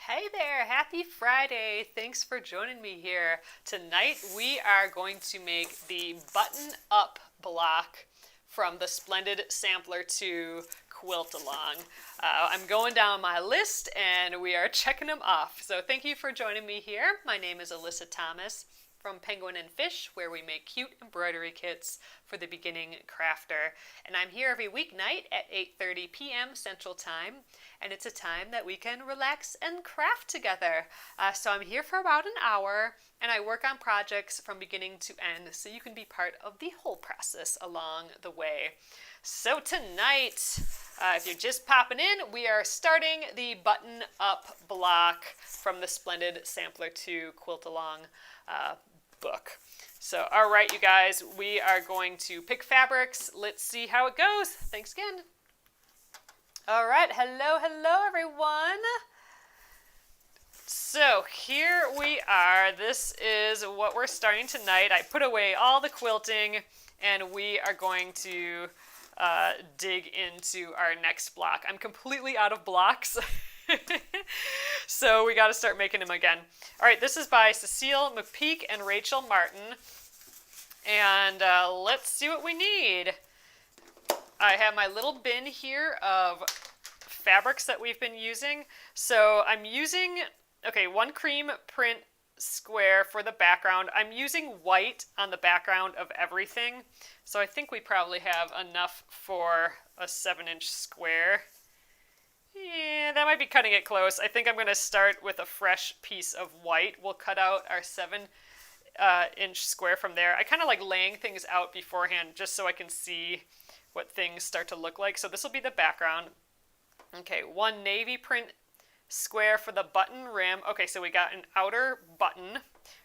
Hey there, happy Friday. Thanks for joining me here. Tonight we are going to make the button up block from the Splendid Sampler to quilt along. I'm going down my list and we are checking them off. So thank you for joining me here. My name is Alyssa Thomas from Penguin and Fish, where we make cute embroidery kits for the beginning crafter. And I'm here every weeknight at 8:30 p.m. Central Time, and it's a time that we can relax and craft together. So I'm here for about an hour, and I work on projects from beginning to end, so you can be part of the whole process along the way. So tonight, if you're just popping in, we are starting the button up block from the Splendid Sampler to Quilt Along book. So, all right, you guys, we are going to pick fabrics. Let's see how it goes. Thanks again. All right, hello, everyone. So here we are. This is what we're starting tonight. I put away all the quilting, and we are going to dig into our next block. I'm completely out of blocks. So we got to start making them again. All right, this is by Cecile, Mcpeak, and Rachel Martin. And let's see what we need. I have my little bin here of fabrics that we've been using. So I'm using, one cream print square for the background. I'm using white on the background of everything. So I think we probably have enough for a 7-inch square. Yeah, that might be cutting it close. I think I'm going to start with a fresh piece of white. We'll cut out our 7-inch square from there. I kind of like laying things out beforehand just so I can see what things start to look like. So this will be the background. Okay, one navy print square for the button rim. Okay, so we got an outer button.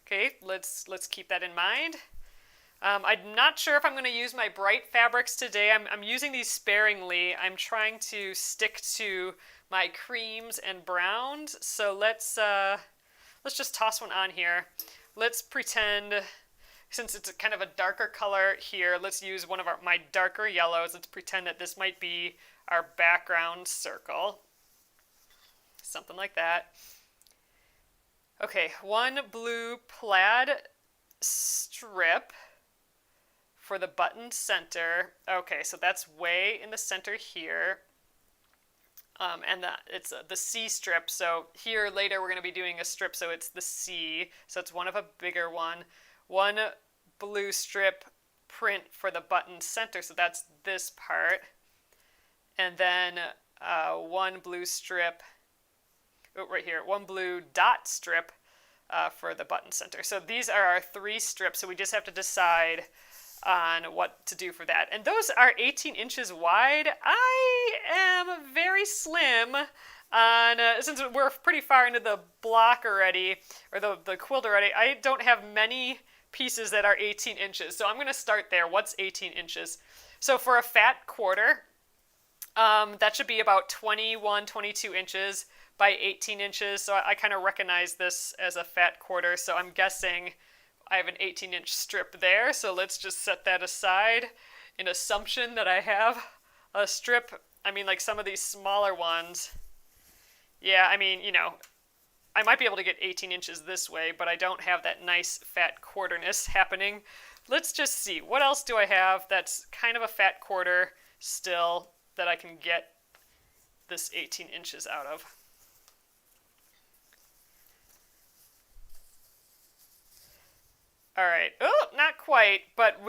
Okay, let's keep that in mind. I'm not sure if I'm going to use my bright fabrics today. I'm using these sparingly. I'm trying to stick to my creams and browns. So let's just toss one on here. Let's pretend, since it's kind of a darker color here, let's use one of my darker yellows. Let's pretend that this might be our background circle. Something like that. Okay, one blue plaid strip for the button center. Okay, so that's way in the center here. And it's the C strip. So here later we're going to be doing a strip, so it's the C. So it's one of a bigger one. One blue strip print for the button center, so that's this part. And then one blue strip, right here, one blue dot strip for the button center. So these are our 3 strips, so we just have to decide on what to do for that. And those are 18 inches wide. I am very slim on, since we're pretty far into the block already, or the quilt already, I don't have many pieces that are 18 inches. So I'm going to start there. What's 18 inches? So for a fat quarter, that should be about 21, 22 inches by 18 inches. So I kind of recognize this as a fat quarter. So I'm guessing I have an 18-inch strip there, so let's just set that aside in assumption that I have a strip. I mean, like some of these smaller ones, yeah, I mean, I might be able to get 18 inches this way, but I don't have that nice fat quarterness happening. Let's just see. What else do I have that's kind of a fat quarter still that I can get this 18 inches out of? All right. Oh, not quite, but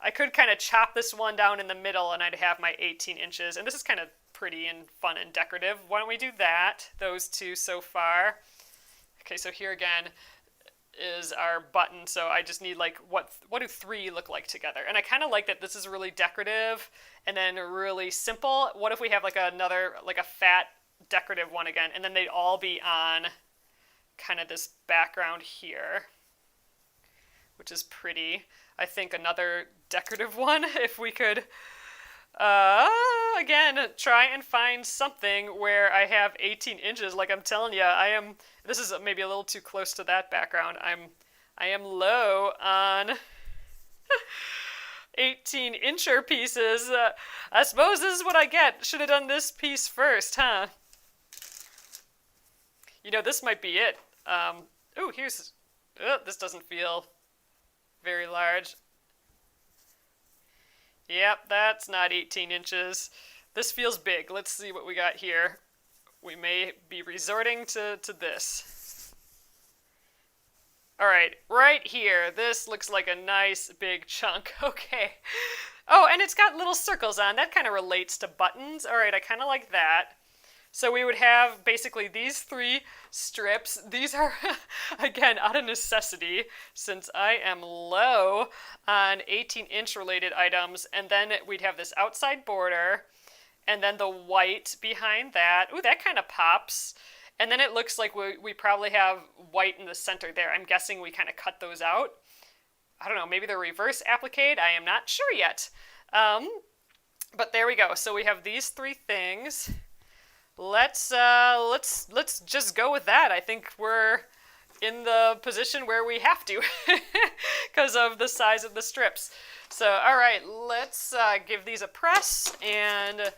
I could kind of chop this one down in the middle and I'd have my 18 inches. And this is kind of pretty and fun and decorative. Why don't we do that? Those two so far. Okay, so here again is our button. So I just need like, what do 3 look like together? And I kind of like that this is really decorative and then really simple. What if we have like another, like a fat decorative one again, and then they'd all be on kind of this background here, which is pretty. I think another decorative one, if we could, again, try and find something where I have 18 inches. Like I'm telling you, this is maybe a little too close to that background. I am low on 18-incher pieces. I suppose this is what I get. Should have done this piece first, huh? this might be it. Ooh, here's, this doesn't feel very large. Yep, that's not 18 inches. This feels big. Let's see what we got here. We may be resorting to this. All right here. This looks like a nice big chunk. Okay. Oh, and it's got little circles on. That kind of relates to buttons. All right, I kind of like that. So we would have basically these 3 strips. These are, again, out of necessity, since I am low on 18-inch related items. And then we'd have this outside border, and then the white behind that. Ooh, that kind of pops. And then it looks like we probably have white in the center there. I'm guessing we kind of cut those out. I don't know, maybe they're reverse appliqued. I am not sure yet. But there we go. So we have these 3 things. Let's just go with that. I think we're in the position where we have to because of the size of the strips. So, all right, let's give these a press and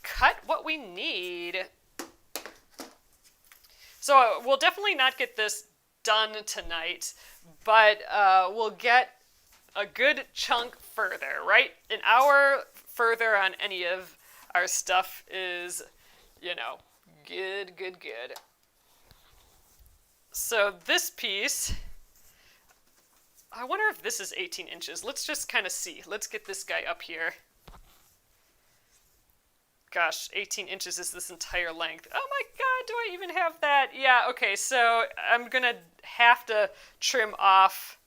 cut what we need. So we'll definitely not get this done tonight, but we'll get a good chunk further, right? An hour further on any of our stuff is, good. So this piece, I wonder if this is 18 inches. Let's just kind of see. Let's get this guy up here. Gosh, 18 inches is this entire length. Oh my God, do I even have that? Yeah, okay, so I'm going to have to trim off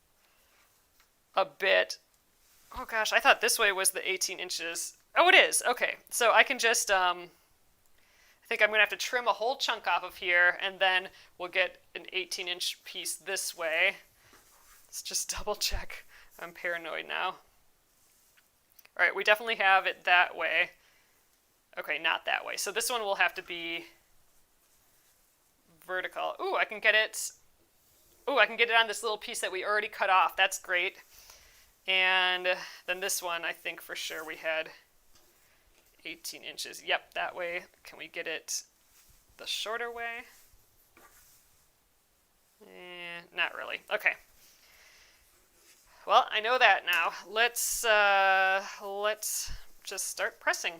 a bit. Oh gosh, I thought this way was the 18 inches. Oh, it is. Okay, so I can just, I think I'm going to have to trim a whole chunk off of here, and then we'll get an 18-inch piece this way. Let's just double check. I'm paranoid now. All right, we definitely have it that way. Okay, not that way. So this one will have to be vertical. Ooh, I can get it. Ooh, I can get it on this little piece that we already cut off. That's great. And then this one, I think for sure we had 18 inches. Yep, that way. Can we get it the shorter way? Not really. Okay. Well, I know that now. Let's just start pressing.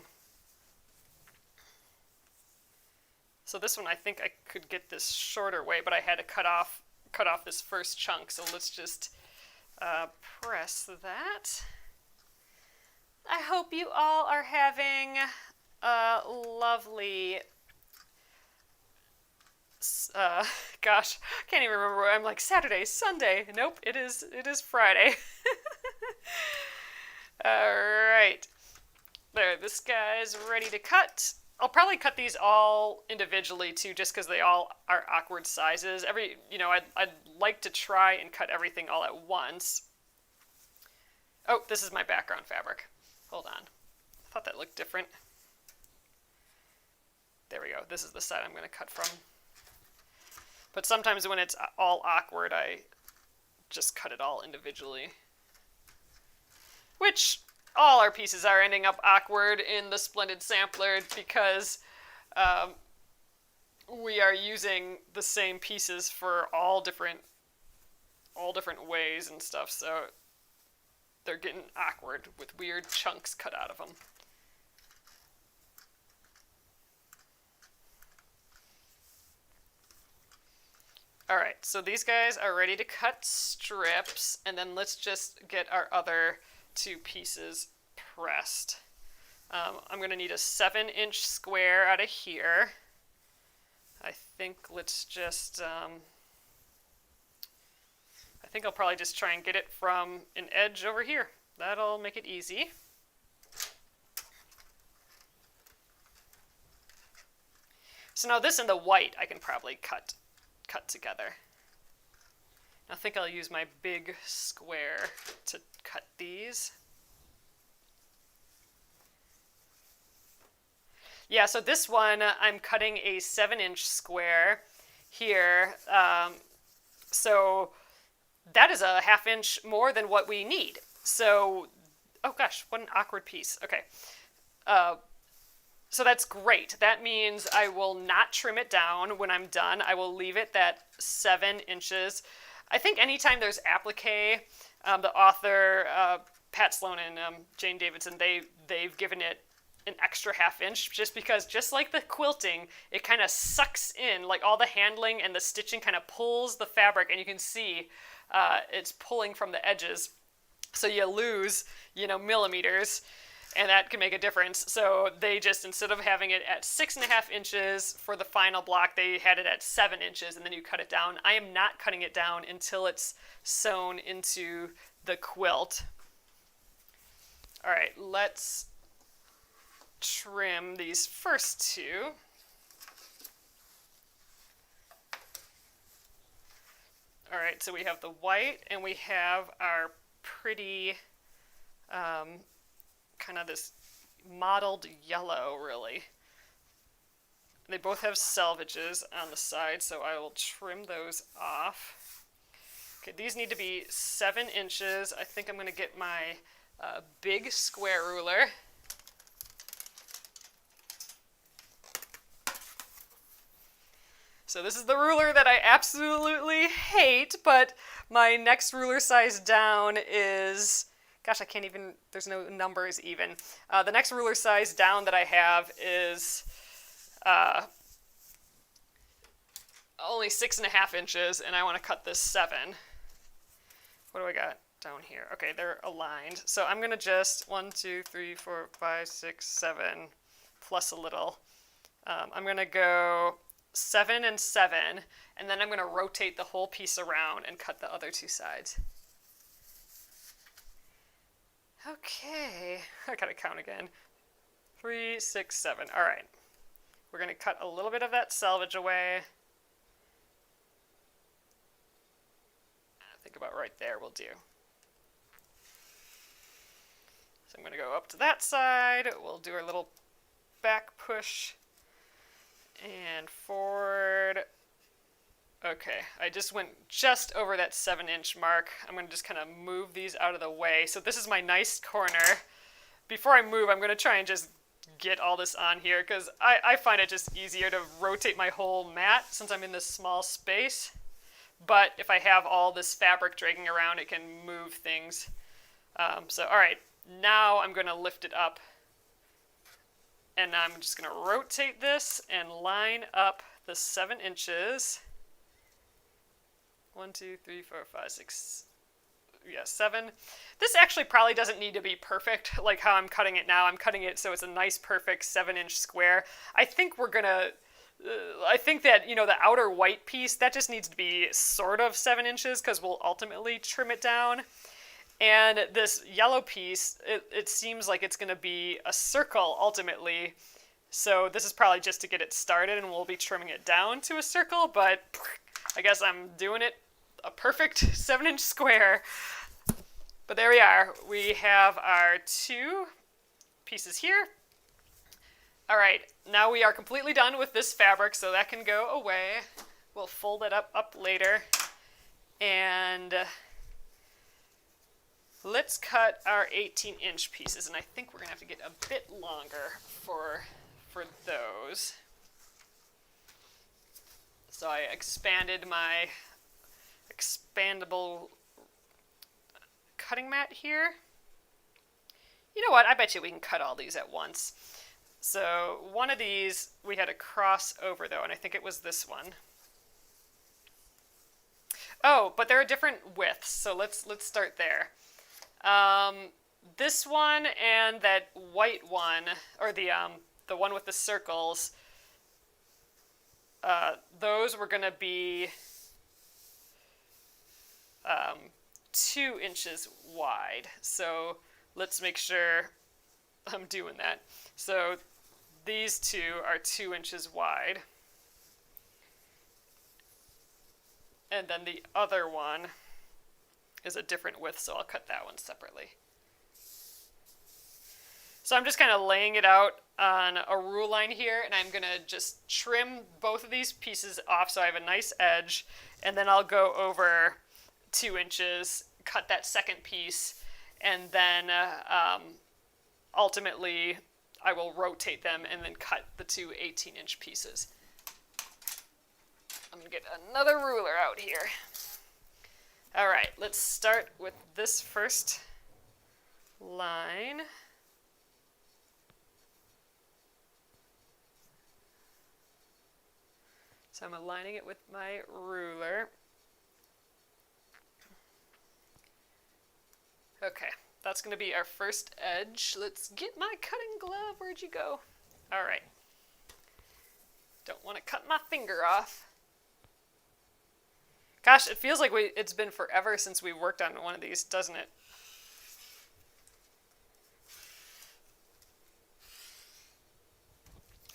So this one, I think I could get this shorter way, but I had to cut off this first chunk. So let's just press that. I hope you all are having a lovely, gosh, can't even remember. I'm like Saturday, Sunday. Nope, it is Friday. All right. There, this guy's ready to cut. I'll probably cut these all individually too, just because they all are awkward sizes. I'd like to try and cut everything all at once. Oh, this is my background fabric. Hold on. I thought that looked different. There we go. This is the side I'm going to cut from. But sometimes when it's all awkward, I just cut it all individually. Which all our pieces are ending up awkward in the Splendid Sampler because we are using the same pieces for all different ways and stuff, so they're getting awkward with weird chunks cut out of them. All right, so these guys are ready to cut strips, and then let's just get our other 2 pieces pressed. I'm going to need a 7-inch square out of here. I think let's just, I think I'll probably just try and get it from an edge over here. That'll make it easy. So now this and the white I can probably cut together. I think I'll use my big square to cut these. Yeah, so this one I'm cutting a 7-inch square here. So that is a 1/2 inch more than what we need. So, oh gosh, what an awkward piece. Okay. So that's great. That means I will not trim it down when I'm done. I will leave it that 7 inches. I think anytime there's applique, the author, Pat Sloan and Jane Davidson, they've given it an extra ½ inch just because, just like the quilting, it kind of sucks in, like all the handling and the stitching kind of pulls the fabric, and you can see it's pulling from the edges. So you lose, millimeters, and that can make a difference. So they just, instead of having it at 6½ inches for the final block, they had it at 7 inches, and then you cut it down. I am not cutting it down until it's sewn into the quilt. All right, let's trim these first 2. All right, so we have the white, and we have our pretty kind of this mottled yellow, really. They both have selvages on the side, so I will trim those off. Okay, these need to be 7 inches. I think I'm going to get my big square ruler. So this is the ruler that I absolutely hate, but my next ruler size down is, gosh, I can't even, there's no numbers even. The next ruler size down that I have is only 6½ inches, and I want to cut this 7. What do I got down here? Okay, they're aligned. So I'm going to just 1, 2, 3, 4, 5, 6, 7, plus a little. I'm going to go 7 and 7, and then I'm going to rotate the whole piece around and cut the other 2 sides. Okay, I gotta count again. 3, 6, 7. All right, we're going to cut a little bit of that selvage away. I think about right there will do. So I'm going to go up to that side. We'll do our little back push and forward. Okay, I just went just over that 7-inch mark. I'm going to just kind of move these out of the way. So this is my nice corner. Before I move, I'm going to try and just get all this on here, because I find it just easier to rotate my whole mat since I'm in this small space. But if I have all this fabric dragging around, it can move things. So all right, now I'm going to lift it up. And I'm just going to rotate this and line up the 7 inches. 1, 2, 3, 4, 5, 6, 7. This actually probably doesn't need to be perfect like how I'm cutting it now. I'm cutting it so it's a nice, perfect 7-inch square. I think we're gonna, I think that, the outer white piece, that just needs to be sort of 7 inches because we'll ultimately trim it down. And this yellow piece, it seems like it's gonna be a circle ultimately. So this is probably just to get it started, and we'll be trimming it down to a circle, but I guess I'm doing it a perfect 7-inch square. But there we are. We have our 2 pieces here. All right, now we are completely done with this fabric, so that can go away. We'll fold it up later. And let's cut our 18-inch pieces, and I think we're gonna have to get a bit longer for those. So I expanded my expandable cutting mat here. You know what? I bet you we can cut all these at once. So one of these we had to cross over though, and I think it was this one. Oh, but they're different widths, so let's start there. This one and that white one, or the one with the circles, those were going to be 2 inches wide. So let's make sure I'm doing that. So these 2 are 2 inches wide. And then the other one is a different width, so I'll cut that one separately. So I'm just kind of laying it out on a rule line here, and I'm going to just trim both of these pieces off so I have a nice edge, and then I'll go over 2 inches, cut that second piece, and then ultimately I will rotate them and then cut the two 18-inch pieces. I'm going to get another ruler out here. All right, let's start with this first line. So I'm aligning it with my ruler. Okay, that's going to be our first edge. Let's get my cutting glove. Where'd you go? All right. Don't want to cut my finger off. Gosh, it feels like it's been forever since we worked on one of these, doesn't it?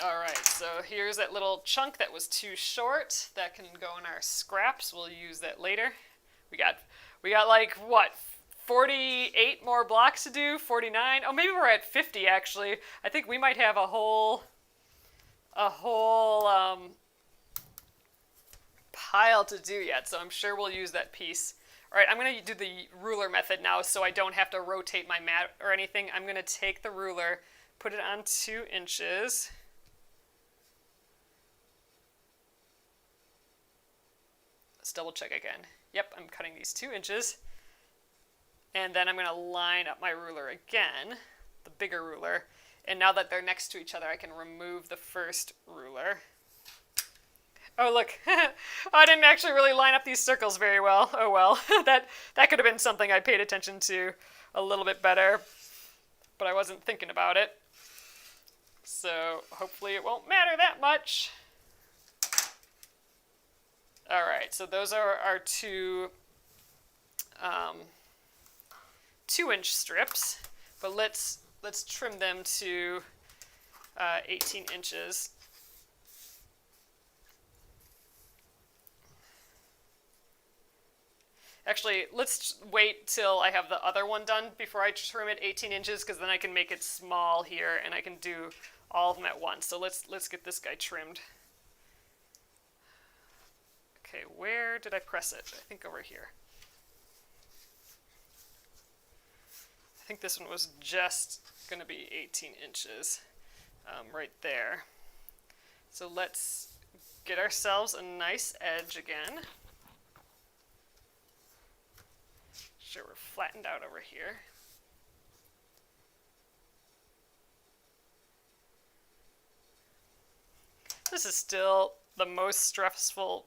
All right, so here's that little chunk that was too short. That can go in our scraps. We'll use that later. We got like, what, 48 more blocks to do? 49? Oh, maybe we're at 50, actually. I think we might have a whole pile to do yet, so I'm sure we'll use that piece. All right, I'm going to do the ruler method now so I don't have to rotate my mat or anything. I'm going to take the ruler, put it on 2 inches. Let's double check again. Yep, I'm cutting these 2 inches. And then I'm going to line up my ruler again, the bigger ruler. And now that they're next to each other, I can remove the first ruler. Oh, look. I didn't actually really line up these circles very well. Oh, well. That could have been something I paid attention to a little bit better. But I wasn't thinking about it. So hopefully it won't matter that much. All right, so those are our two 2-inch strips, but let's trim them to 18 inches. Actually, let's wait till I have the other one done before I trim it 18 inches, because then I can make it small here and I can do all of them at once. So let's get this guy trimmed. Okay, where did I press it? I think over here. I think this one was just going to be 18 inches right there. So let's get ourselves a nice edge again. Sure, we're flattened out over here. This is still the most stressful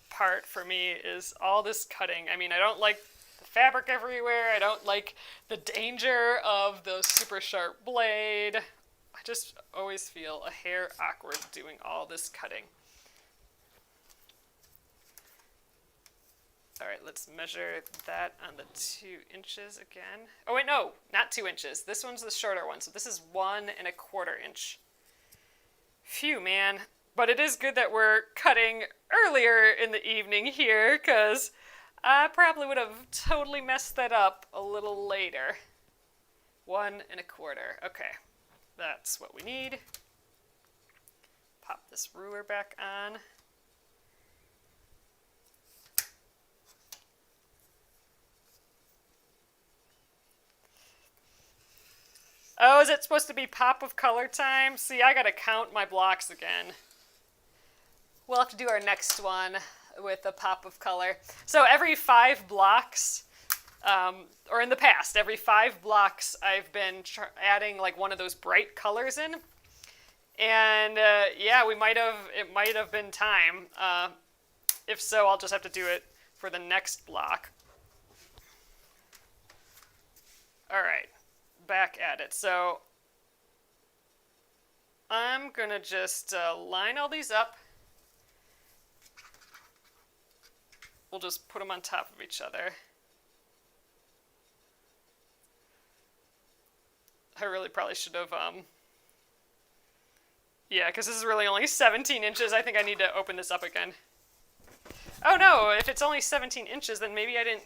part for me, is all this cutting. I mean, I don't like the fabric everywhere. I don't like the danger of the super sharp blade. I just always feel a hair awkward doing all this cutting. All right, let's measure that on the 2 inches again. Oh wait, no, not 2 inches. This one's the shorter one, so this is 1 1/4 inch. Phew, man. But it is good that we're cutting earlier in the evening here, because I probably would have totally messed that up a little later. 1 1/4. Okay, that's what we need. Pop this ruler back on. Oh, is it supposed to be pop of color time? See, I gotta count my blocks again. We'll have to do our next one with a pop of color. So every 5 blocks, or in the past, every 5 blocks, I've been adding like one of those bright colors in. And yeah, it might have been time. If so, I'll just have to do it for the next block. All right, back at it. So I'm gonna just line all these up. We'll just put them on top of each other. I really probably should have, yeah, because this is really only 17 inches. I think I need to open this up again. Oh no, if it's only 17 inches, then maybe I didn't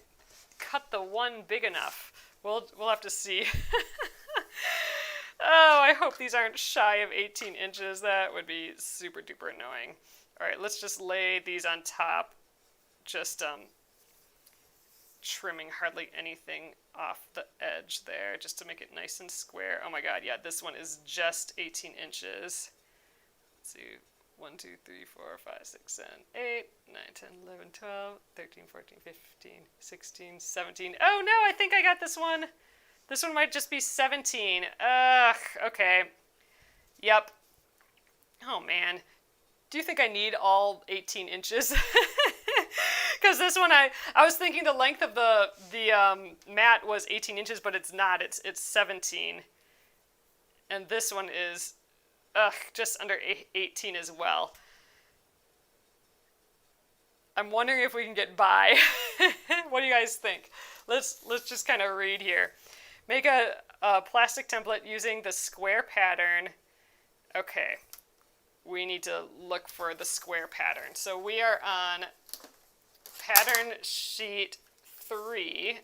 cut the one big enough. We'll have to see. Oh, I hope these aren't shy of 18 inches. That would be super duper annoying. All right, let's just lay these on top. Just trimming hardly anything off the edge there just to make it nice and square. Oh my god, yeah, this one is just 18 inches. Let's see, 1, 2, 3, 4, 5, 6, 7, 8, 9, 10, 11, 12, 13, 14, 15, 16, 17. Oh no, I think I got this one. This one might just be 17. Ugh, okay. Yep. Oh man. Do you think I need all 18 inches? Because this one, I was thinking the length of the mat was 18 inches, but it's not. It's 17. And this one is, just under 18 as well. I'm wondering if we can get by. What do you guys think? Let's just kind of read here. Make a plastic template using the square pattern. Okay. We need to look for the square pattern. So we are on pattern sheet 3.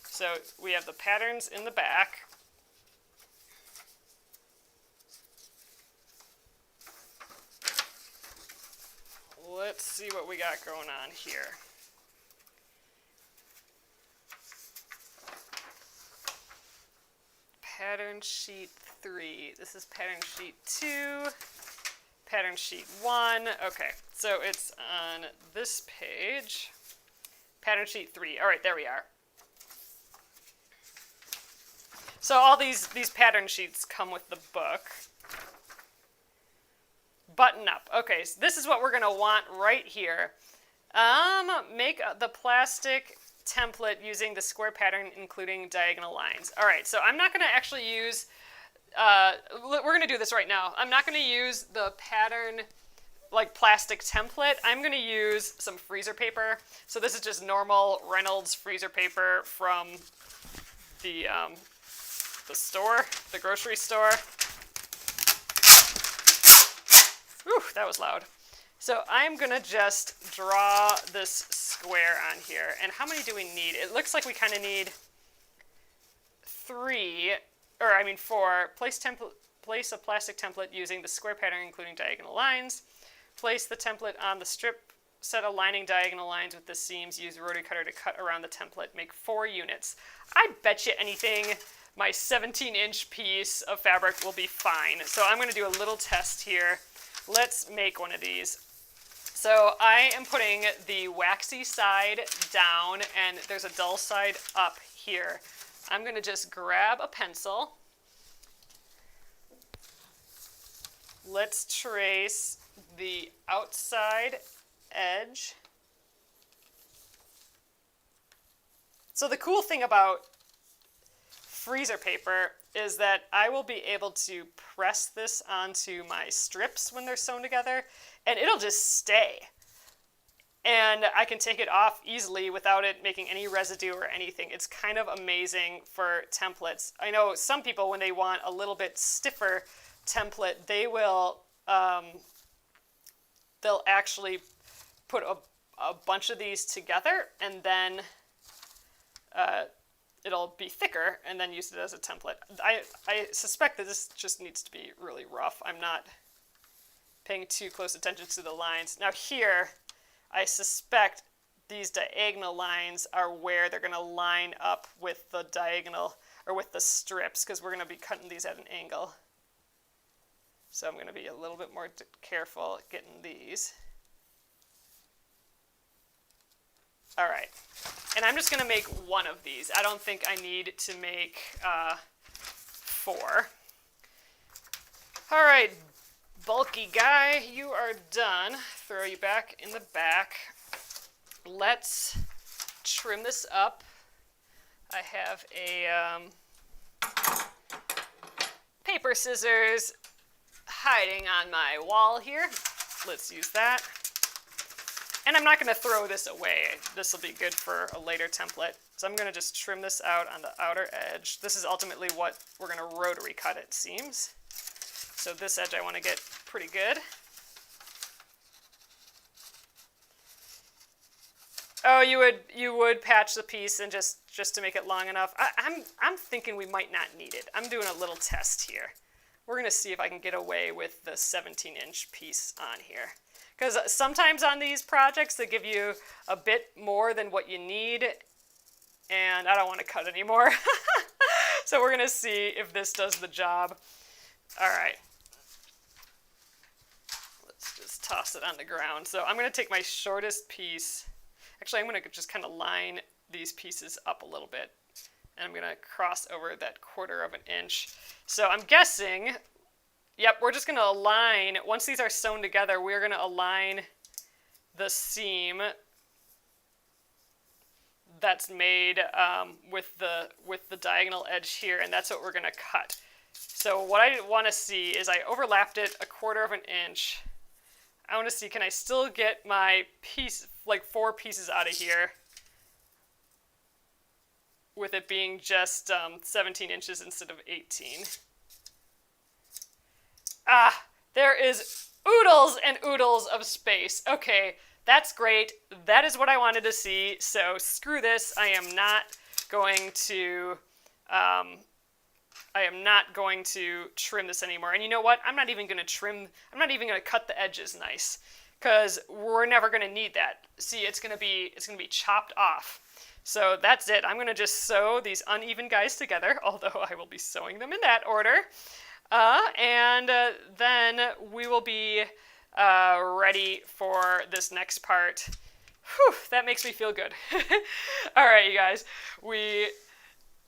So we have the patterns in the back. Let's see what we got going on here. Pattern sheet 3. This is pattern sheet 2. Pattern sheet 1. Okay, so it's on this page. Pattern sheet 3. All right, there we are. So all these pattern sheets come with the book. Button up. Okay, so this is what we're going to want right here. Make the plastic template using the square pattern, including diagonal lines. All right, so I'm not going to actually use, we're going to do this right now. I'm not going to use the pattern, like plastic template. I'm going to use some freezer paper. So this is just normal Reynolds freezer paper from the store, the grocery store. Whew, that was loud. So I'm going to just draw this square on here. And how many do we need? It looks like we kind of need 4. Place a plastic template using the square pattern, including diagonal lines. Place the template on the strip. Set aligning diagonal lines with the seams. Use rotary cutter to cut around the template. Make 4 units. I bet you anything my 17-inch piece of fabric will be fine. So I'm going to do a little test here. Let's make one of these. So I am putting the waxy side down and there's a dull side up here. I'm going to just grab a pencil. Let's trace the outside edge. So the cool thing about freezer paper is that I will be able to press this onto my strips when they're sewn together, and it'll just stay. And I can take it off easily without it making any residue or anything. It's kind of amazing for templates. I know some people, when they want a little bit stiffer template, they will, they'll actually put a bunch of these together, and then it'll be thicker and then use it as a template. I suspect that this just needs to be really rough. I'm not paying too close attention to the lines. Now here, I suspect these diagonal lines are where they're going to line up with the diagonal, or with the strips, because we're going to be cutting these at an angle. So I'm going to be a little bit more careful getting these. All right, and I'm just going to make one of these. I don't think I need to make 4. All right, bulky guy, you are done. Throw you back in the back. Let's trim this up. I have a paper scissors hiding on my wall here. Let's use that. And I'm not going to throw this away. This will be good for a later template. So I'm going to just trim this out on the outer edge. This is ultimately what we're going to rotary cut, it seems. So this edge I want to get pretty good. Oh, you would patch the piece and just to make it long enough. I'm thinking we might not need it. I'm doing a little test here. We're going to see if I can get away with the 17-inch piece on here. Because sometimes on these projects they give you a bit more than what you need, and I don't want to cut anymore. So we're going to see if this does the job. All right. Let's just toss it on the ground. So I'm going to take my shortest piece. Actually, I'm going to just kind of line these pieces up a little bit. And I'm going to cross over that 1/4 of an inch. So I'm guessing, yep, we're just going to align, once these are sewn together, we're going to align the seam that's made with the diagonal edge here, and that's what we're going to cut. So what I want to see is I overlapped it a 1/4 of an inch. I want to see, can I still get my piece, like 4 pieces out of here with it being just 17 inches instead of 18. Ah, there is oodles and oodles of space. Okay, that's great. That is what I wanted to see. So screw this. I am not going to trim this anymore. And you know what? I'm not even going to cut the edges nice, because we're never going to need that. See, it's going to be chopped off. So that's it. I'm going to just sew these uneven guys together, although I will be sewing them in that order. And then we will be ready for this next part. Whew, that makes me feel good. All right, you guys.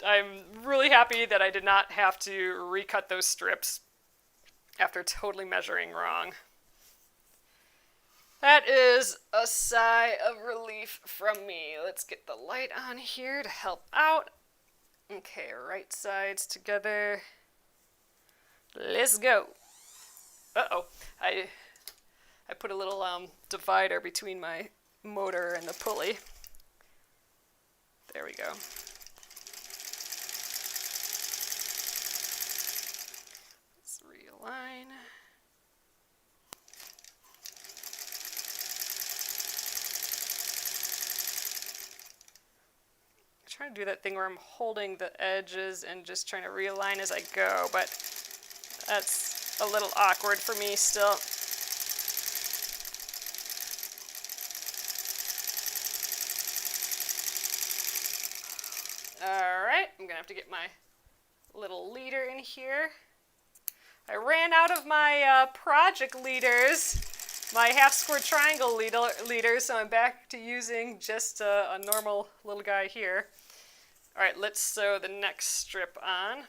I'm really happy that I did not have to recut those strips after totally measuring wrong. That is a sigh of relief from me. Let's get the light on here to help out. Okay, right sides together. Let's go. Uh-oh. I put a little divider between my motor and the pulley. There we go. Let's realign. Trying to do that thing where I'm holding the edges and just trying to realign as I go, but that's a little awkward for me still. Alright, I'm gonna have to get my little leader in here. I ran out of my project leaders, my half-square triangle leader, so I'm back to using just a normal little guy here. All right, let's sew the next strip on.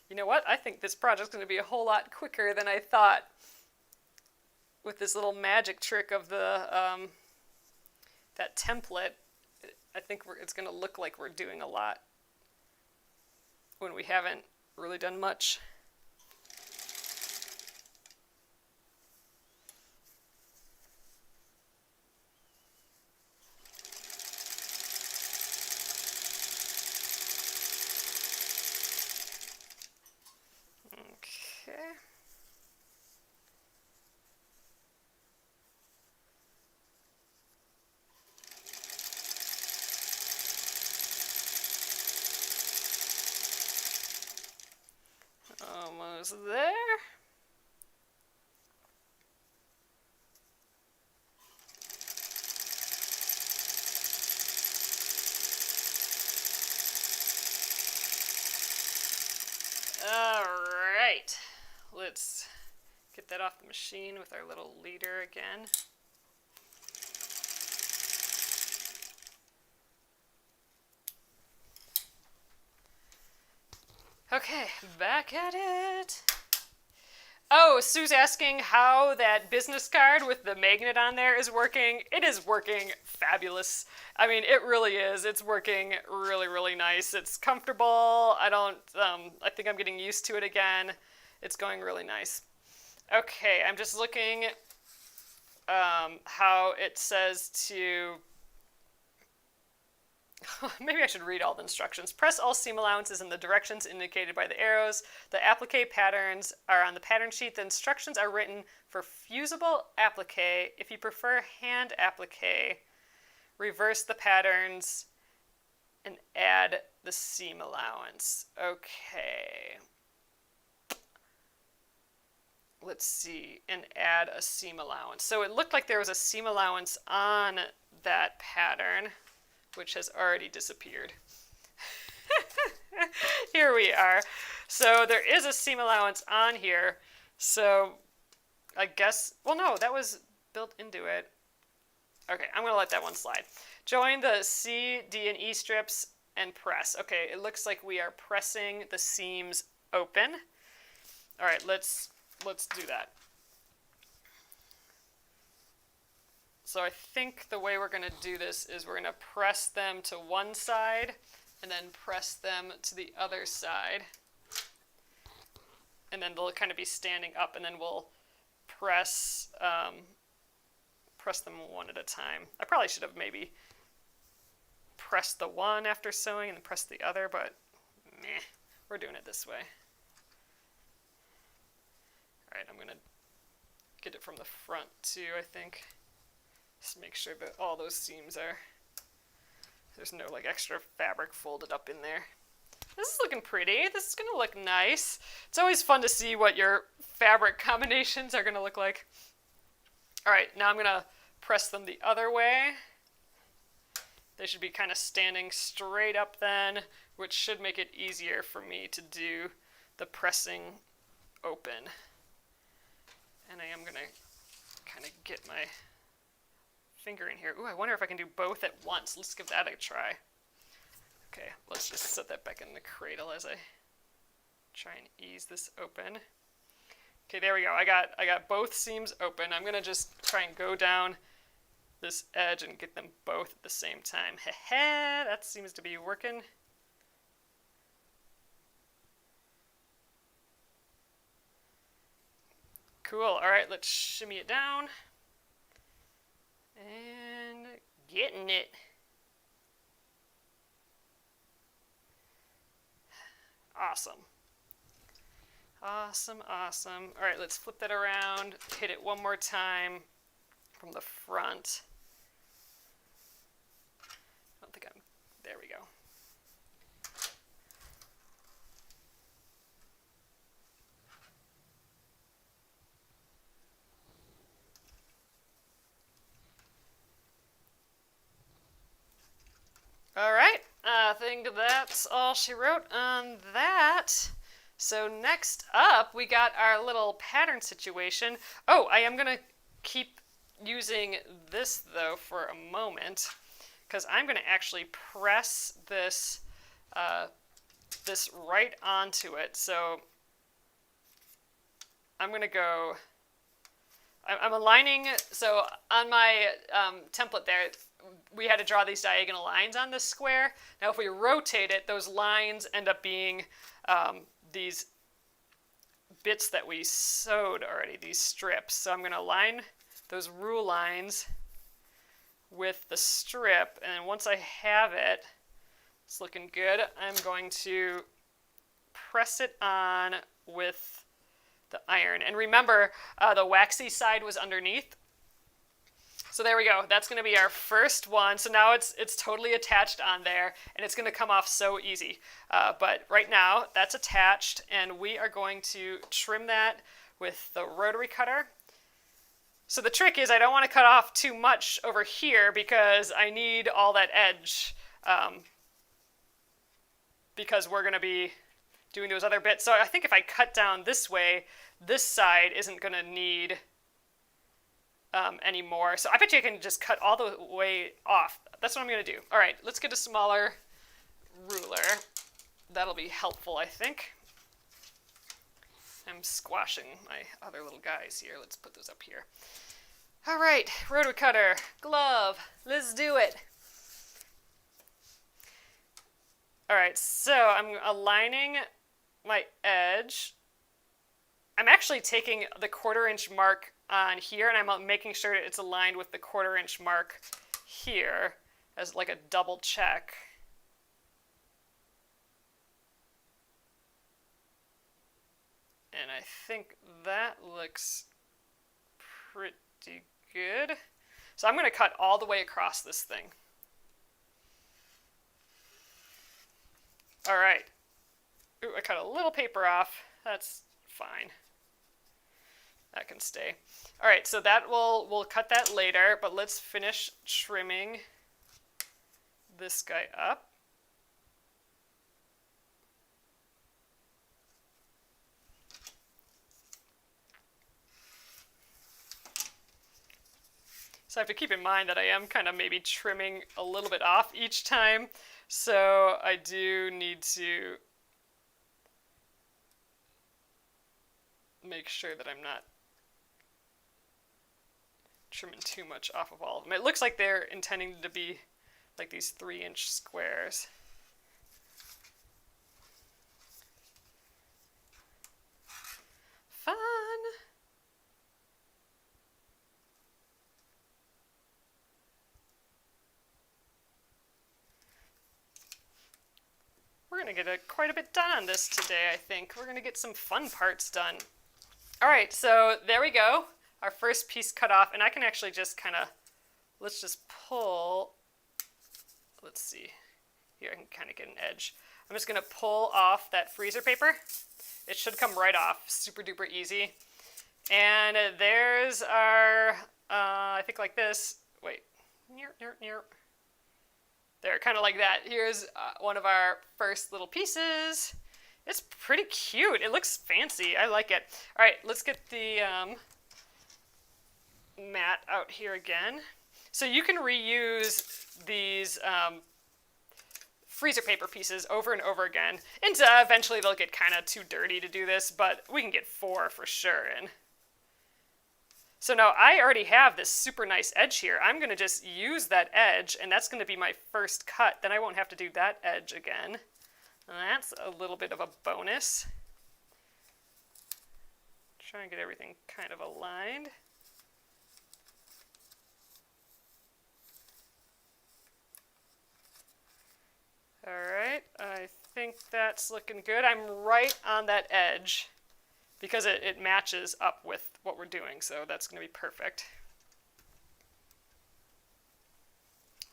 You know what? I think this project's going to be a whole lot quicker than I thought with this little magic trick of the that template. I think it's going to look like we're doing a lot when we haven't really done much. Okay. Almost there. All right, let's get that off the machine with our little leader again. Okay, back at it. Oh, Sue's asking how that business card with the magnet on there is working. It is working fabulous. I mean, it really is. It's working really, really nice. It's comfortable. I think I'm getting used to it again. It's going really nice. Okay, I'm just looking how it says to... Maybe I should read all the instructions. Press all seam allowances in the directions indicated by the arrows. The applique patterns are on the pattern sheet. The instructions are written for fusible applique. If you prefer hand applique, reverse the patterns and add the seam allowance. Okay. Let's see, and add a seam allowance. So it looked like there was a seam allowance on that pattern, which has already disappeared. Here we are. So there is a seam allowance on here. So I guess, well, no, that was built into it. Okay, I'm going to let that one slide. Join the C, D, and E strips and press. Okay, it looks like we are pressing the seams open. All right, let's do that. So I think the way we're going to do this is we're going to press them to one side and then press them to the other side. And then they'll kind of be standing up, and then we'll press them one at a time. I probably should have maybe pressed the one after sewing and then pressed the other, but meh, we're doing it this way. All right, I'm going to get it from the front too, I think. Just make sure that all those seams are, there's no like extra fabric folded up in there. This is looking pretty. This is going to look nice. It's always fun to see what your fabric combinations are going to look like. All right, now I'm going to press them the other way. They should be kind of standing straight up then, which should make it easier for me to do the pressing open. And I am going to kind of get my finger in here. Ooh, I wonder if I can do both at once. Let's give that a try. Okay, let's just set that back in the cradle as I try and ease this open. Okay, there we go. I got both seams open. I'm going to just try and go down this edge and get them both at the same time. Heh, that seems to be working. Cool. All right, let's shimmy it down. And getting it. Awesome. Awesome, awesome. All right, let's flip that around, hit it one more time from the front. I don't think there we go. All right, I think that's all she wrote on that. So next up, we got our little pattern situation. Oh, I am going to keep using this, though, for a moment, because I'm going to actually press this, this right onto it. So I'm going to go, I'm aligning, so on my template there, we had to draw these diagonal lines on this square. Now if we rotate it, those lines end up being these bits that we sewed already, these strips. So I'm going to align those rule lines with the strip, and then once I have it, it's looking good, I'm going to press it on with the iron. And remember, the waxy side was underneath. So there we go. That's going to be our first one. So now it's totally attached on there, and it's going to come off so easy. But right now, that's attached, and we are going to trim that with the rotary cutter. So the trick is I don't want to cut off too much over here because I need all that edge because we're going to be doing those other bits. So I think if I cut down this way, this side isn't going to need anymore. So I bet you I can just cut all the way off. That's what I'm going to do. All right, let's get a smaller ruler. That'll be helpful, I think. I'm squashing my other little guys here. Let's put those up here. All right, rotary cutter, glove, let's do it. All right, so I'm aligning my edge. I'm actually taking the 1/4 inch mark on here, and I'm making sure that it's aligned with the 1/4 inch mark here as like a double check. And I think that looks pretty good. So I'm going to cut all the way across this thing. All right. Ooh, I cut a little paper off. That's fine. That can stay. All right, so we'll cut that later, but let's finish trimming this guy up. So I have to keep in mind that I am kind of maybe trimming a little bit off each time. So I do need to make sure that I'm not trimming too much off of all of them. It looks like they're intending to be like these 3-inch squares. Fun! We're going to get quite a bit done on this today, I think. We're going to get some fun parts done. All right, so there we go. Our first piece cut off, and I can actually just kind of, let's just pull, let's see. Here I can kind of get an edge. I'm just going to pull off that freezer paper. It should come right off, super duper easy. And there's our, I think like this. Wait, there, kind of like that. Here's one of our first little pieces. It's pretty cute. It looks fancy. I like it. All right, let's get the mat out here again. So you can reuse these freezer paper pieces over and over again. And eventually they'll get kind of too dirty to do this, but we can get 4 for sure in. So now I already have this super nice edge here. I'm going to just use that edge, and that's going to be my first cut. Then I won't have to do that edge again. And that's a little bit of a bonus. Try and get everything kind of aligned. All right, I think that's looking good. I'm right on that edge because it matches up with what we're doing, so that's going to be perfect.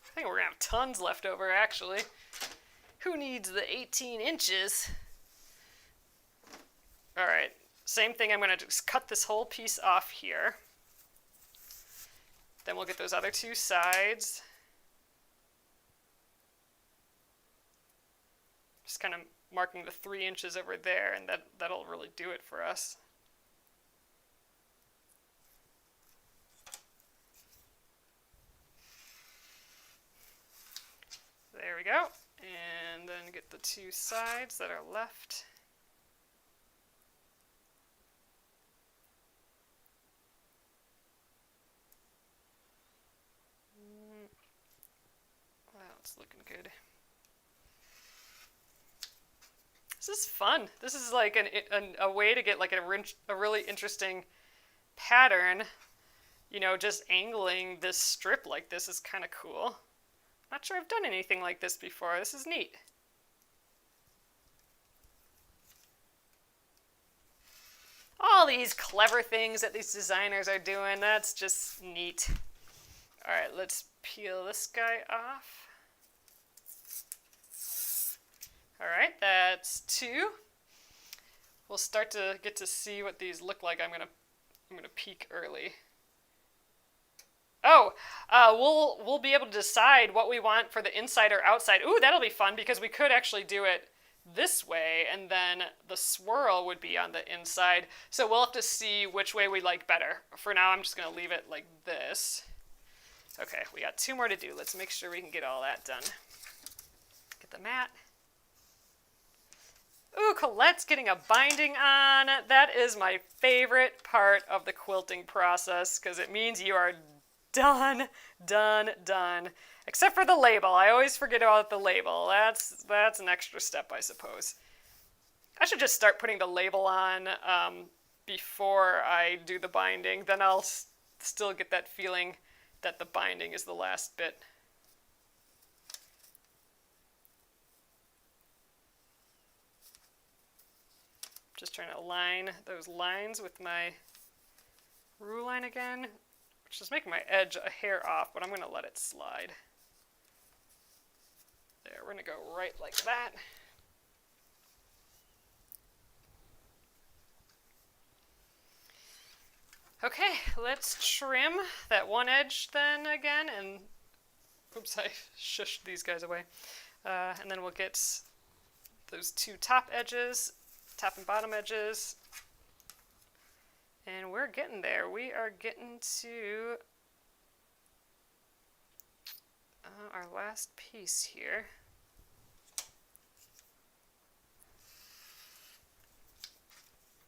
I think we're going to have tons left over, actually. Who needs the 18 inches? All right, same thing. I'm going to just cut this whole piece off here. Then we'll get those other 2 sides. Just kind of marking the 3 inches over there, and that'll really do it for us. There we go. And then get the 2 sides that are left. Wow, it's looking good. This is fun. This is like a way to get like a really interesting pattern. You know, just angling this strip like this is kind of cool. Not sure I've done anything like this before. This is neat. All these clever things that these designers are doing, that's just neat. All right, let's peel this guy off. All right, that's 2. We'll start to get to see what these look like. I'm gonna peek early. Oh, we'll be able to decide what we want for the inside or outside. Ooh, that'll be fun because we could actually do it this way, and then the swirl would be on the inside. So we'll have to see which way we like better. For now, I'm just gonna leave it like this. Okay, we got 2 more to do. Let's make sure we can get all that done. Get the mat. Ooh, Colette's getting a binding on. That is my favorite part of the quilting process because it means you are done. Except for the label. I always forget about the label. That's an extra step, I suppose. I should just start putting the label on before I do the binding. Then I'll still get that feeling that the binding is the last bit. Just trying to align those lines with my rule line again, which is making my edge a hair off, but I'm going to let it slide. There, we're going to go right like that. Okay, let's trim that one edge then again, and oops, I shushed these guys away. And then we'll get those two top edges, top and bottom edges, and we're getting there. We are getting to our last piece here.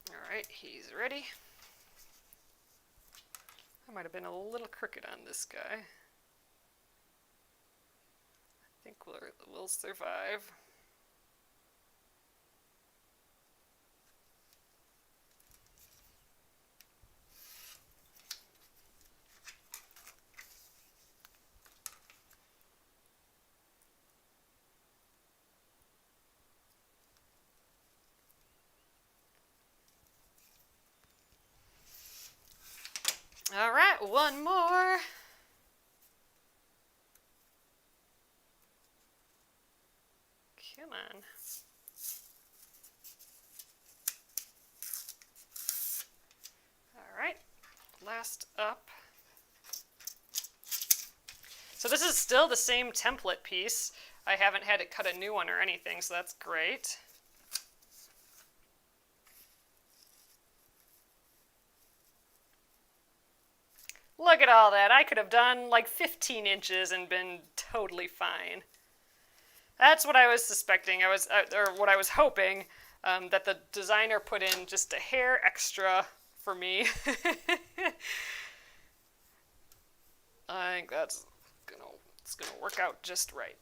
All right, he's ready. I might have been a little crooked on this guy. I think we'll survive. All right, one more. Come on. All right, last up. So this is still the same template piece. I haven't had to cut a new one or anything, so that's great. Look at all that. I could have done like 15 inches and been totally fine. That's what I was suspecting. Or what I was hoping, that the designer put in just a hair extra for me. I think it's gonna work out just right.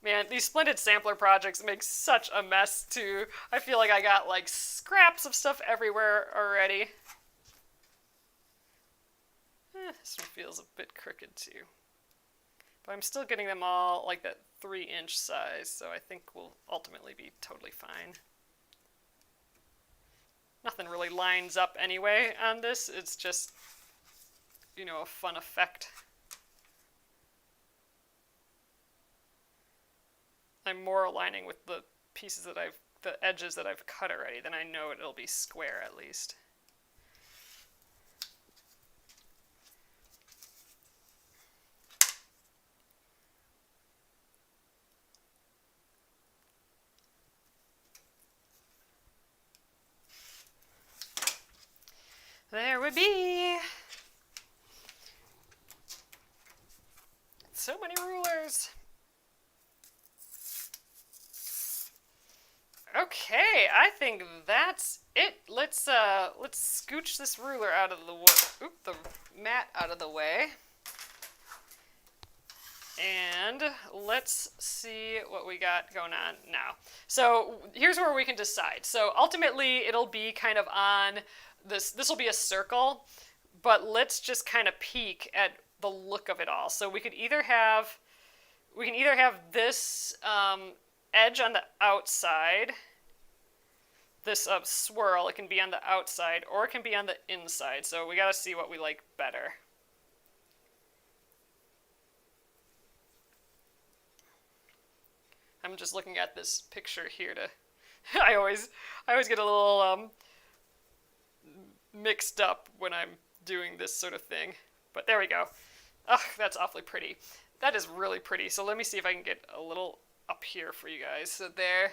Man, these Splendid Sampler projects make such a mess too. I feel like I got like scraps of stuff everywhere already. This one feels a bit crooked too. But I'm still getting them all like that 3-inch size, so I think we'll ultimately be totally fine. Nothing really lines up anyway on this. It's just, you know, a fun effect. I'm more aligning with the pieces that the edges that I've cut already, then I know it'll be square at least. There would be so many rulers. Okay, I think that's it. Let's scooch this ruler out of the mat out of the way. And let's see what we got going on now. So here's where we can decide. So ultimately it'll be kind of on this will be a circle, but let's just kind of peek at the look of it all. So we can either have this edge on the outside, this swirl, it can be on the outside, or it can be on the inside. So we gotta see what we like better. I'm just looking at this picture here to, I always get a little mixed up when I'm doing this sort of thing. But there we go. Ugh, that's awfully pretty. That is really pretty. So let me see if I can get a little up here for you guys. So there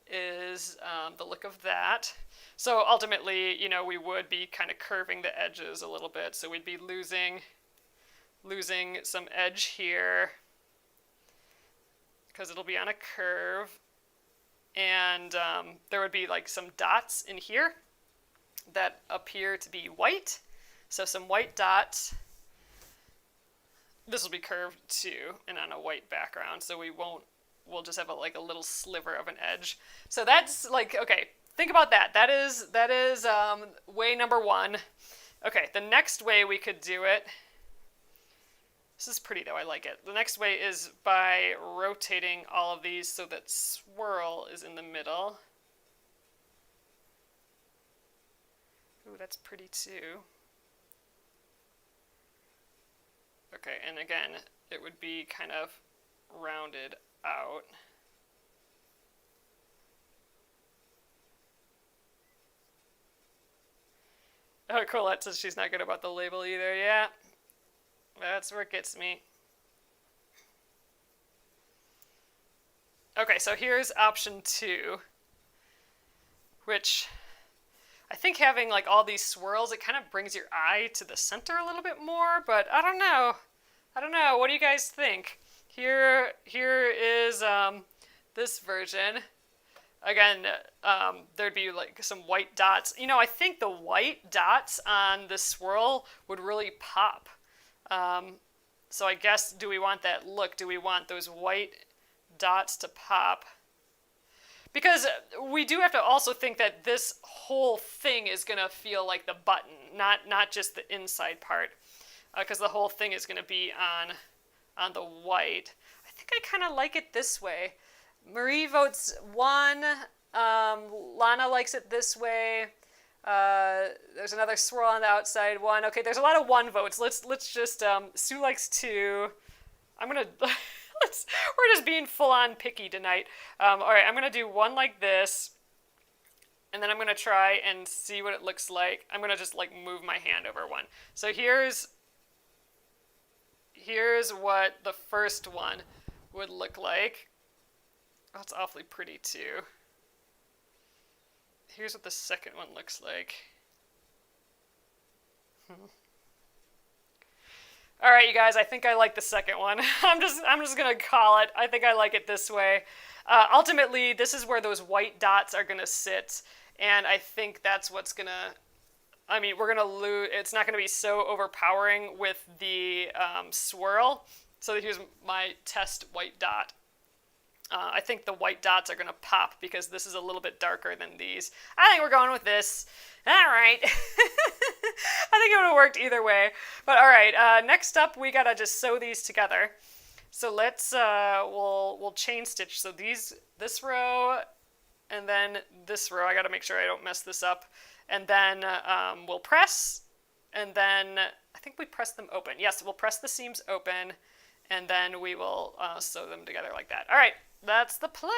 is the look of that. So ultimately, you know, we would be kind of curving the edges a little bit. So we'd be losing some edge here because it'll be on a curve. And there would be like some dots in here that appear to be white. So some white dots. This will be curved too and on a white background. So we'll just have a little sliver of an edge. So that's like, okay, think about that. That is way number one. Okay, the next way we could do it, this is pretty though, I like it. The next way is by rotating all of these so that swirl is in the middle. Ooh, that's pretty too. Okay, and again, it would be kind of rounded out. Oh, Colette says she's not good about the label either. Yeah, that's where it gets me. Okay, so here's option 2, which I think having like all these swirls, it kind of brings your eye to the center a little bit more, but I don't know. I don't know. What do you guys think? Here is this version. Again, there'd be like some white dots. You know, I think the white dots on the swirl would really pop. So I guess, do we want that look? Do we want those white dots to pop? Because we do have to also think that this whole thing is going to feel like the button, not just the inside part. Because the whole thing is going to be on the white. I think I kind of like it this way. Marie votes 1. Lana likes it this way. There's another swirl on the outside 1. Okay, there's a lot of 1 votes. Let's just Sue likes 2. I'm gonna we're just being full on picky tonight. All right, I'm gonna do 1 like this, and then I'm gonna try and see what it looks like. I'm gonna just like move my hand over 1. So here's what the first one would look like. Oh, it's awfully pretty too. Here's what the second one looks like. All right, you guys, I think I like the second one. I'm just gonna call it. I think I like it this way. Ultimately, this is where those white dots are gonna sit, and I think that's what's gonna. I mean, we're gonna lose. It's not gonna be so overpowering with the swirl. So here's my test white dot. I think the white dots are going to pop because this is a little bit darker than these. I think we're going with this. All right. I think it would have worked either way. But all right, next up, we got to just sew these together. So let's, we'll chain stitch. So this row and then this row. I got to make sure I don't mess this up. And then we'll press, and then I think we press them open. Yes, we'll press the seams open, and then we will sew them together like that. All right. That's the plan.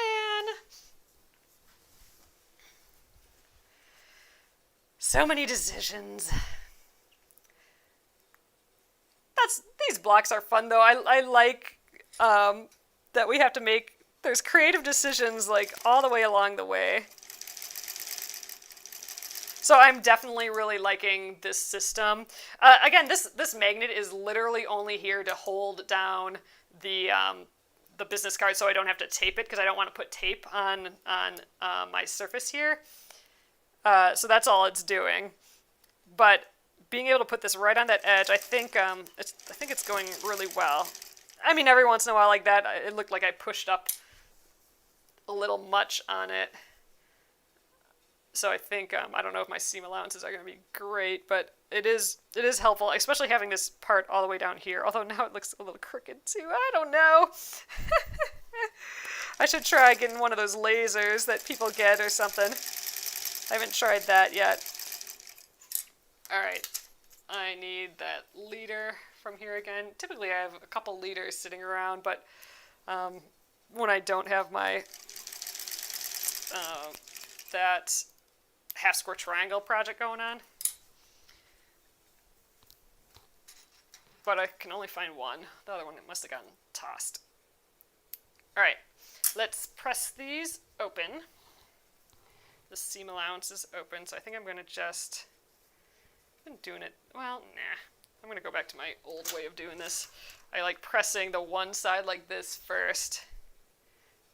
So many decisions. These blocks are fun though. I like that we have to make, there's creative decisions like all the way along the way. So I'm definitely really liking this system. Again, this magnet is literally only here to hold down the business card so I don't have to tape it because I don't want to put tape on my surface here. So that's all it's doing. But being able to put this right on that edge, I think it's going really well. I mean, every once in a while like that, it looked like I pushed up a little much on it. So I think, I don't know if my seam allowances are going to be great, but it is helpful, especially having this part all the way down here. Although now it looks a little crooked too. I don't know. I should try getting one of those lasers that people get or something. I haven't tried that yet. All right. I need that leader from here again. Typically I have a couple leaders sitting around, but when I don't have my that half square triangle project going on. But I can only find one. The other one must have gotten tossed. All right, let's press these open. The seam allowance is open, so I think I'm going to just, I've been doing it, well, nah. I'm going to go back to my old way of doing this. I like pressing the one side like this first,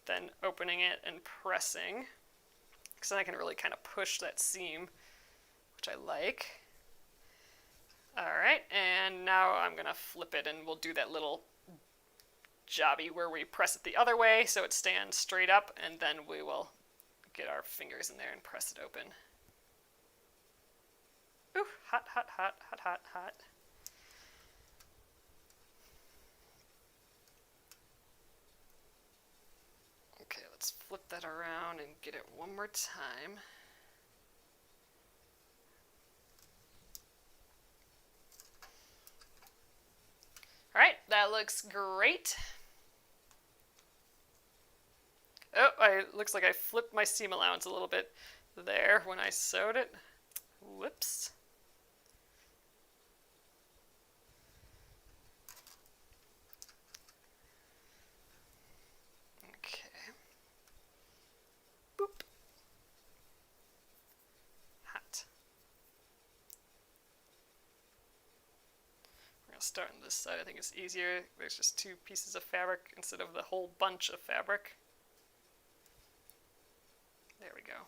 then opening it and pressing. Because then I can really kind of push that seam, which I like. All right, and now I'm going to flip it, and we'll do that little jobby where we press it the other way so it stands straight up, and then we will get our fingers in there and press it open. Ooh, hot, hot, hot, hot, hot, hot. Okay, let's flip that around and get it one more time. All right, that looks great. Oh, it looks like I flipped my seam allowance a little bit there when I sewed it. Whoops. start on this side. I think it's easier. There's just 2 pieces of fabric instead of the whole bunch of fabric. There we go.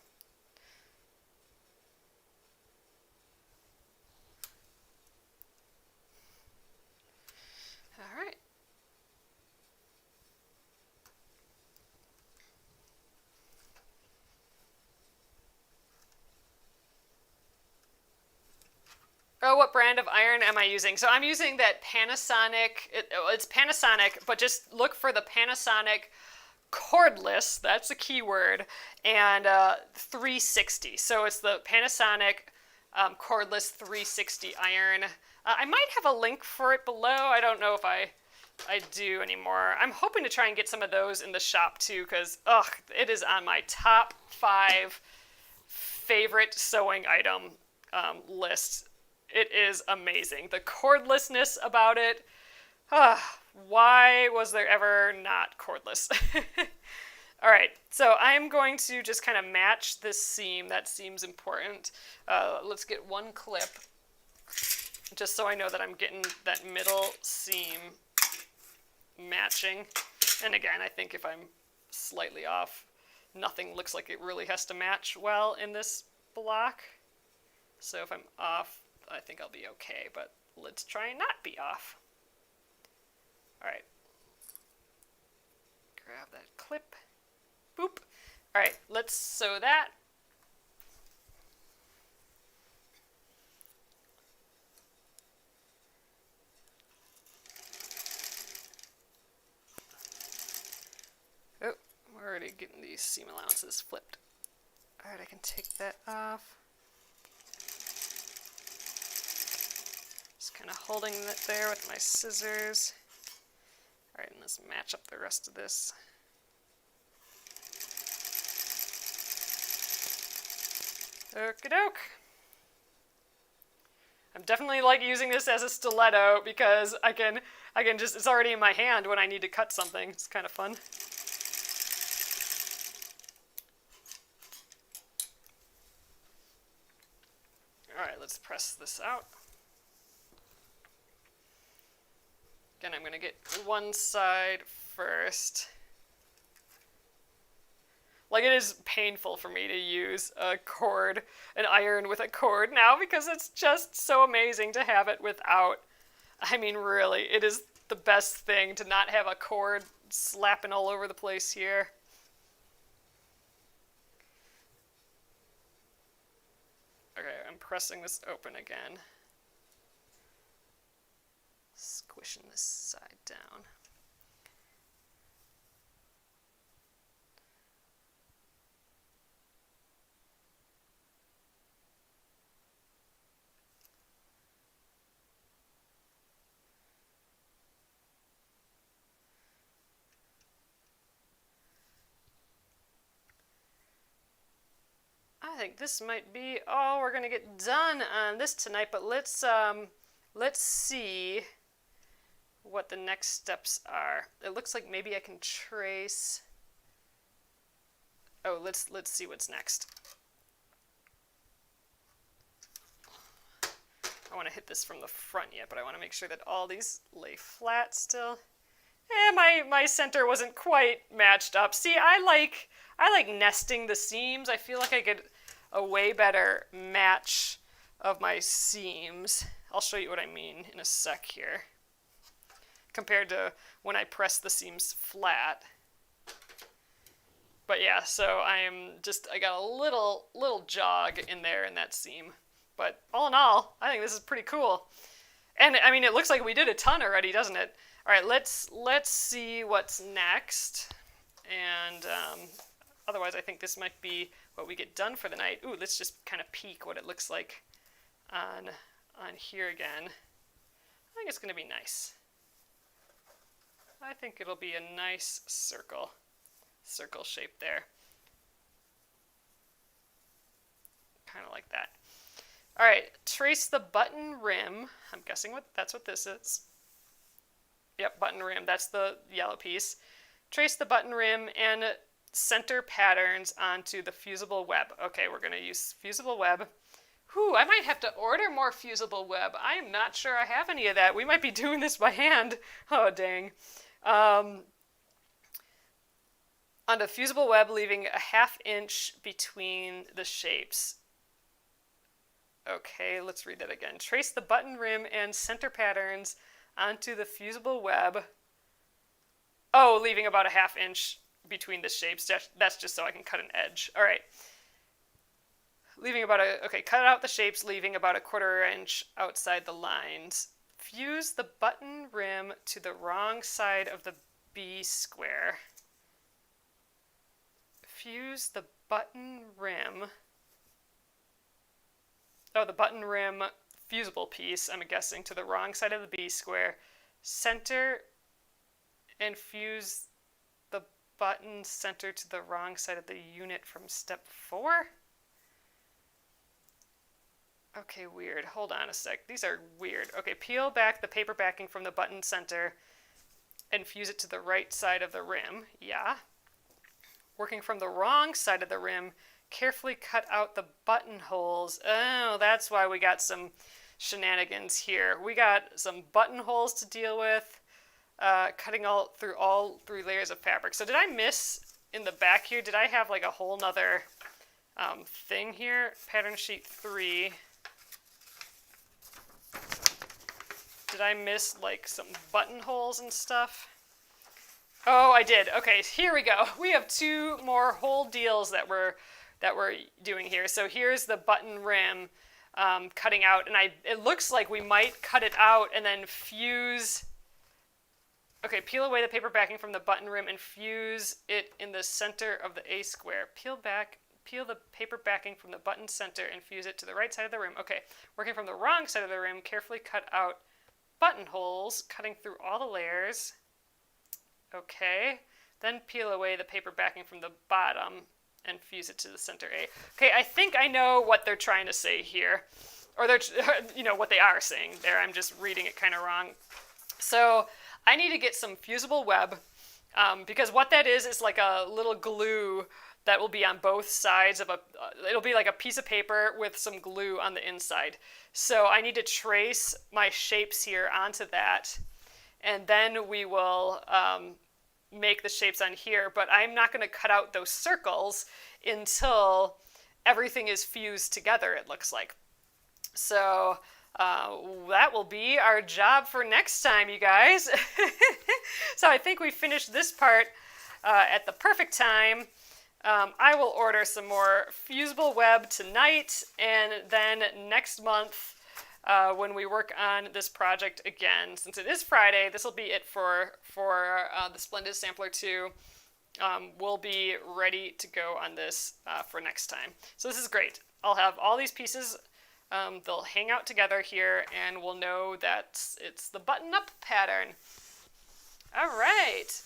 All right. Oh, what brand of iron am I using? So I'm using that Panasonic, it's Panasonic, but just look for the Panasonic cordless, that's the keyword, and 360. So it's the Panasonic cordless 360 iron. I might have a link for it below. I don't know if I do anymore. I'm hoping to try and get some of those in the shop too, because it is on my top 5 favorite sewing item list. It is amazing. The cordlessness about it. Why was there ever not cordless? All right, so I'm going to just kind of match this seam. That seems important. Let's get 1 clip, just so I know that I'm getting that middle seam matching. And again, I think if I'm slightly off, nothing looks like it really has to match well in this block. So if I'm off, I think I'll be okay, but let's try and not be off. All right. Grab that clip. Boop. All right, let's sew that. Oh, we're already getting these seam allowances flipped. All right, I can take that off. Just kind of holding it there with my scissors. All right, and let's match up the rest of this. Okie doke. I'm definitely like using this as a stiletto because I can just, it's already in my hand when I need to cut something. It's kind of fun. All right, let's press this out. Again, I'm going to get one side first. Like, it is painful for me to use an iron with a cord now, because it's just so amazing to have it without. I mean, really, it is the best thing to not have a cord slapping all over the place here. Okay, I'm pressing this open again. Squishing this side down. I think this might be all we're gonna get done on this tonight, but let's see what the next steps are. It looks like maybe I can trace. Oh, let's see what's next. I want to hit this from the front yet, but I want to make sure that all these lay flat still. My center wasn't quite matched up. See, I like nesting the seams. I feel like I get a way better match of my seams. I'll show you what I mean in a sec here, compared to when I press the seams flat. But yeah, so I got a little jog in there in that seam. But all in all, I think this is pretty cool. And I mean, it looks like we did a ton already, doesn't it? All right, let's see what's next. And otherwise, I think this might be what we get done for the night. Ooh, let's just kind of peek what it looks like on here again. I think it's going to be nice. I think it'll be a nice circle shape there. Kind of like that. All right, trace the button rim. I'm guessing that's what this is. Yep, button rim. That's the yellow piece. Trace the button rim and center patterns onto the fusible web. Okay, we're going to use fusible web. Whew, I might have to order more fusible web. I am not sure I have any of that. We might be doing this by hand. Oh, dang. On the fusible web, leaving a 1/2 inch between the shapes. Okay, let's read that again. Trace the button rim and center patterns onto the fusible web. Oh, leaving about a 1/2 inch between the shapes. That's just so I can cut an edge. All right. Cut out the shapes, leaving about a 1/4 inch outside the lines. Fuse the button rim to the wrong side of the B square. Fuse the button rim. Oh, the button rim fusible piece, I'm guessing, to the wrong side of the B square. Center and fuse the button center to the wrong side of the unit from step 4. Okay, weird. Hold on a sec. These are weird. Okay, peel back the paper backing from the button center and fuse it to the right side of the rim. Yeah. Working from the wrong side of the rim, carefully cut out the buttonholes. Oh, that's why we got some shenanigans here. We got some buttonholes to deal with, cutting all 3 layers of fabric. So did I miss in the back here? Did I have like a whole nother thing here? Pattern sheet 3. Did I miss like some buttonholes and stuff? Oh, I did. Okay, here we go. We have 2 more whole deals that we're doing here. So here's the button rim cutting out, and it looks like we might cut it out and then fuse. Okay, peel away the paper backing from the button rim and fuse it in the center of the A square. Peel the paper backing from the button center and fuse it to the right side of the rim. Okay, working from the wrong side of the rim, carefully cut out buttonholes, cutting through all the layers. Okay, then peel away the paper backing from the bottom and fuse it to the center A. Okay, I think I know what they're trying to say here, or they're, what they are saying there. I'm just reading it kind of wrong. So I need to get some fusible web, because what that is like a little glue that will be on both sides of it'll be like a piece of paper with some glue on the inside. So I need to trace my shapes here onto that, and then we will make the shapes on here, but I'm not going to cut out those circles until everything is fused together, it looks like. So that will be our job for next time, you guys. So I think we finished this part at the perfect time. I will order some more fusible web tonight, and then next month, when we work on this project again, since it is Friday, this will be it for the Splendid Sampler 2. We'll be ready to go on this for next time. So this is great. I'll have all these pieces. They'll hang out together here, and we'll know that it's the button-up pattern. All right.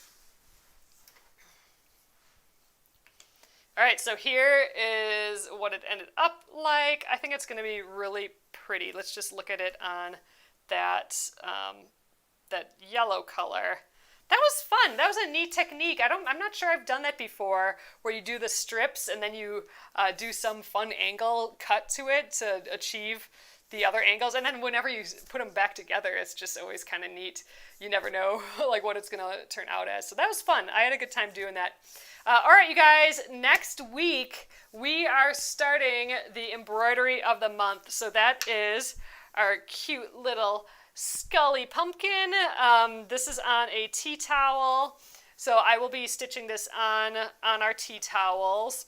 All right, so here is what it ended up like. I think it's going to be really pretty. Let's just look at it on that yellow color. That was fun. That was a neat technique. I'm not sure I've done that before, where you do the strips and then you do some fun angle cut to it to achieve the other angles, and then whenever you put them back together, it's just always kind of neat. You never know like what it's going to turn out as. So that was fun. I had a good time doing that. All right, you guys, next week we are starting the embroidery of the month. So that is our cute little Scully pumpkin. This is on a tea towel. So I will be stitching this on our tea towels.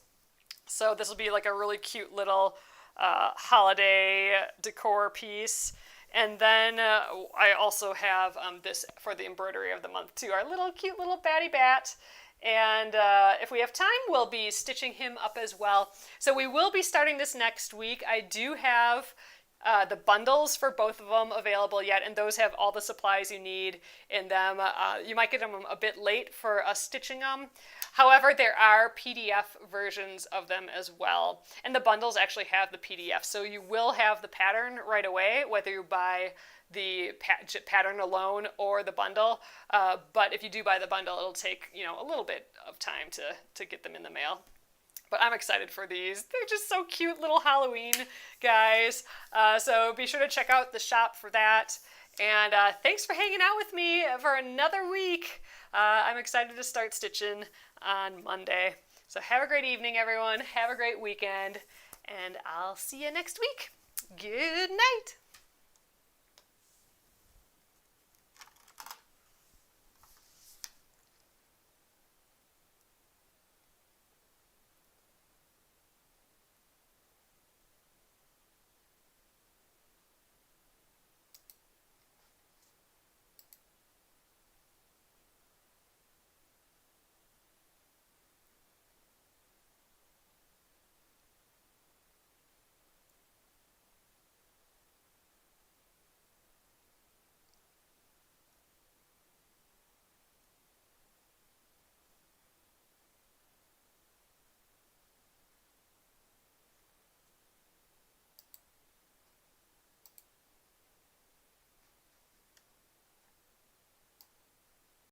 So this will be like a really cute little holiday decor piece. And then I also have this for the embroidery of the month too, our cute little Batty Bat. And if we have time, we'll be stitching him up as well. So we will be starting this next week. I do have the bundles for both of them available yet, and those have all the supplies you need in them. You might get them a bit late for us stitching them. However, there are PDF versions of them as well. And the bundles actually have the PDF, so you will have the pattern right away, whether you buy the pattern alone or the bundle. But if you do buy the bundle, it'll take a little bit of time to get them in the mail. But I'm excited for these. They're just so cute little Halloween guys. So be sure to check out the shop for that. And thanks for hanging out with me for another week. I'm excited to start stitching on Monday. So have a great evening, everyone. Have a great weekend. And I'll see you next week. Good night.